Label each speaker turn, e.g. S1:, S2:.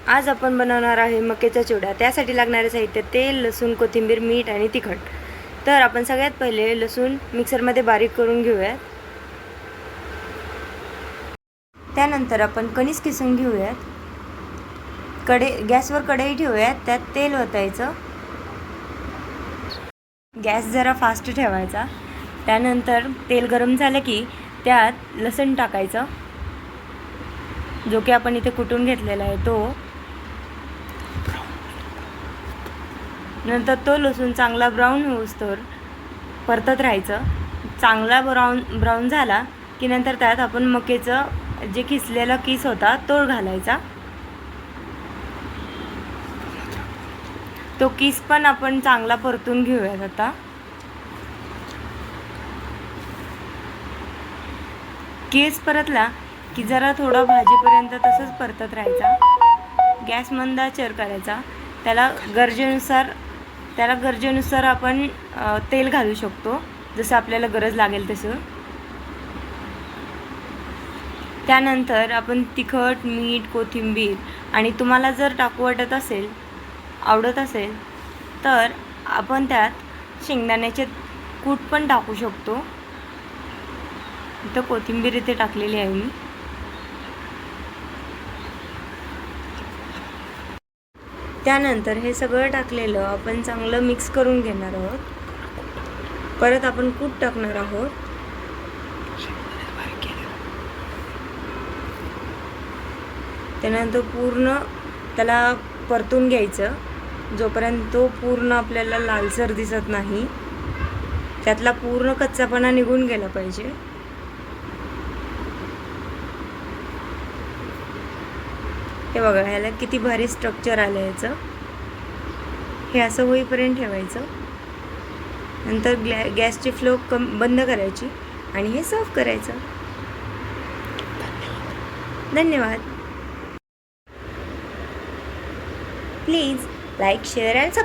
S1: आज आपण बनवणार आहे मक्याचा चिवडा। त्यासाठी लागणारे साहित्य तेल, लसूण, कोथिंबीर, मीठ आणि तिखट। तर आपण सगळ्यात पहिले लसूण मिक्सरमध्ये बारीक करून घेऊयात। त्यानंतर आपण कणीस किसून घेऊयात। गॅसवर कढई ठेवूयात, त्यात तेल ओतायचं। गॅस जरा फास्ट ठेवायचा। त्यानंतर तेल गरम झालं की त्यात लसूण टाकायचं, जो की आपण इथे कुटून घेतलेला आहे तो। नंतर तो लसूण चांगला ब्राऊन होऊस्तोवर परतत राहायचं। चांगला ब्राऊन झाला की नंतर त्यात आपण मक्याचं जे किसलेला किस होता तो घालायचा। तो किस पण आपण चांगला परतून घेऊयात। आता किस परतला की जरा थोडा भाजीपर्यंत तसंच परतत राहायचा। गॅस मंद आचेवर करायचा। त्याला गरजेनुसार आपण तेल घालू शकतो, जसं आपल्याला गरज लागेल तसं। त्यानंतर आपण तिखट, मीठ, कोथिंबीर आणि तुम्हाला जर टाकू आवडत असेल तर आपण त्यात शेंगदाण्याचे कूट पण टाकू शकतो। इथं कोथिंबीर इथे टाकलेली आहे मी। त्यानंतर हे सगळं टाकलेलं आपण चांगलं मिक्स करून घेणार आहोत। परत आपण कूट टाकणार आहोत। त्यानंतर पूर्ण त्याला परतून घ्यायचं, जोपर्यंत तो पूर्ण आपल्याला लालसर दिसत नाही। त्यातला पूर्ण कच्चापणा निघून गेला पाहिजे। हे बघा, ह्याला किती भारी स्ट्रक्चर आलं याचं। हे असं होईपर्यंत ठेवायचं। नंतर गॅसची फ्लो बंद करायची आणि हे सर्व करायचं। धन्यवाद। Please like, share and subscribe.